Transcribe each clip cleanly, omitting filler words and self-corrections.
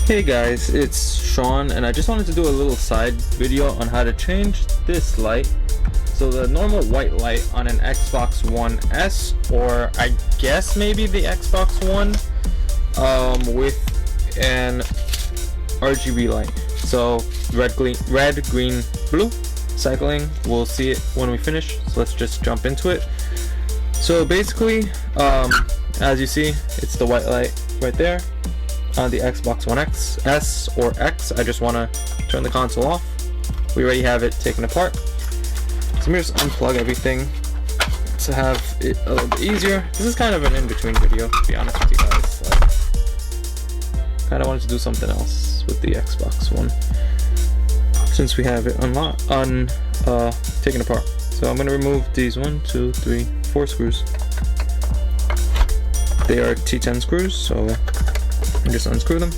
Hey guys, it's Shawn, and I just wanted to do a little side video on how to change this light. So the normal white light on an Xbox One S, or I guess maybe the Xbox One, with an RGB light. So red, green, blue, cycling. We'll see it when we finish. So let's just jump into it. So basically, as you see, it's the white light right there on the Xbox One S or X. I just want to turn the console off. We already have it taken apart. So let me just unplug everything to have it a little bit easier. This is kind of an in-between video, to be honest with you guys. Kind of wanted to do something else with the Xbox One since we have it taken apart. So I'm going to remove these 1, 2, 3, 4 screws. They are T10 screws, so just unscrew them.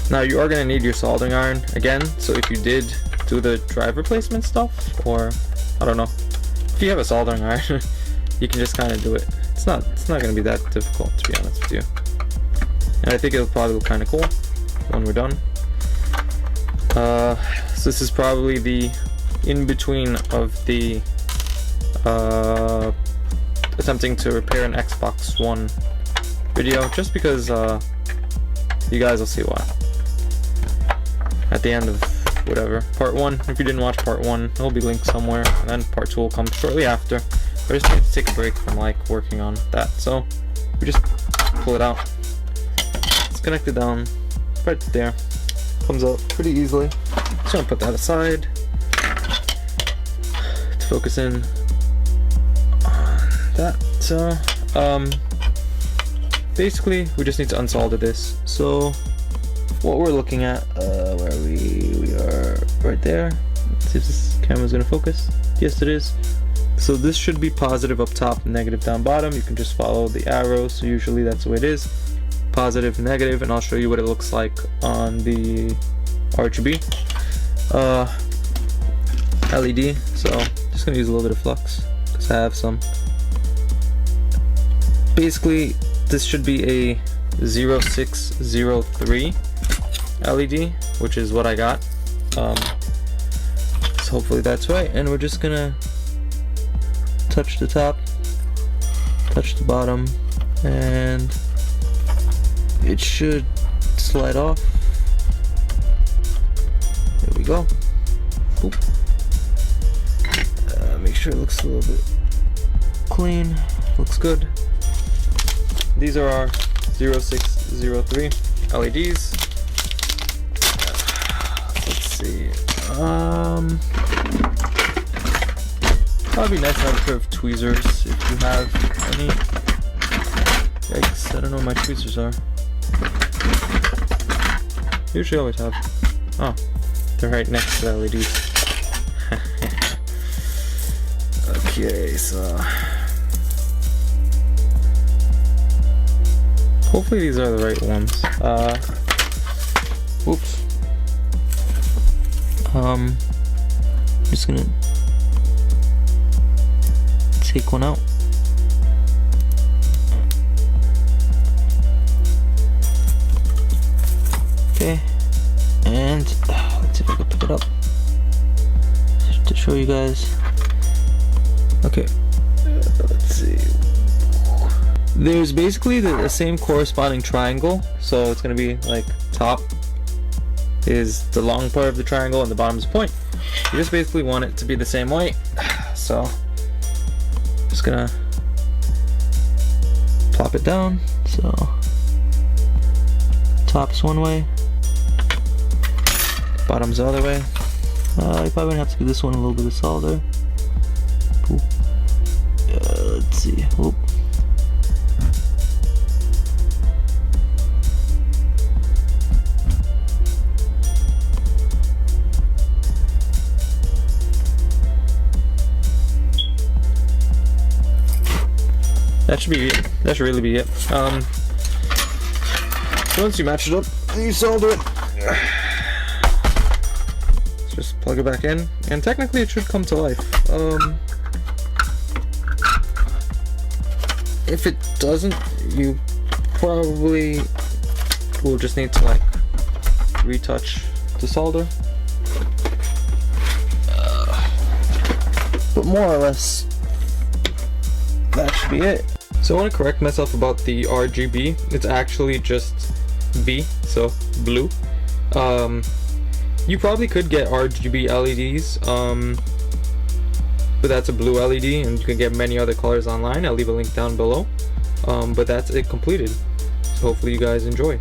Now you are going to need your soldering iron again, so if you did do the drive replacement stuff, or I don't know, if you have a soldering iron, you can just kind of do it. It's not going to be that difficult, to be honest with you. And I think it'll probably look kind of cool when we're done. So this is probably the in-between of the attempting to repair an Xbox One video, just because you guys will see why at the end of whatever part 1. If you didn't watch part 1, it'll be linked somewhere, and then part 2 will come shortly after. I just need to take a break from working on that, so we just pull it out. It's connected down right there, comes out pretty easily. Just gonna put that aside to focus in on that. So basically, we just need to unsolder this. So what we're looking at, where are we? We are right there. Let's see if this camera's gonna focus. Yes, it is. So this should be positive up top, negative down bottom. You can just follow the arrow. So usually that's the way it is. Positive, negative, and I'll show you what it looks like on the RGB LED. So just gonna use a little bit of flux because I have some. Basically, this should be a 0603 LED, which is what I got. So hopefully that's right. And we're just gonna touch the top, touch the bottom, and it should slide off. There we go. Boop. Make sure it looks a little bit clean. Looks good. These are our 0603 LEDs. Let's see. Probably nice to have a pair of tweezers if you have any. Yikes, I don't know where my tweezers are. Usually always have. Oh, they're right next to the LEDs. Okay, so hopefully these are the right ones. Oops. I'm just gonna take one out. Okay, and let's see if I can pick it up to show you guys. Okay, let's see. There's basically the same corresponding triangle, so it's going to be like top is the long part of the triangle and the bottom is the point. You just basically want it to be the same way, so just gonna plop it down. So top's one way, bottom's the other way. You probably gonna have to give this one a little bit of solder. Let's see. Oop. That should be it. That should really be it. So once you match it up, you solder it. Let's just plug it back in, and technically it should come to life. If it doesn't, you probably we'll just need to like retouch the solder. But more or less, that should be it. So I want to correct myself about the RGB. It's actually just B, so blue. You probably could get RGB LEDs, but that's a blue LED, and you can get many other colors online. I'll leave a link down below. But that's it completed. So hopefully you guys enjoy.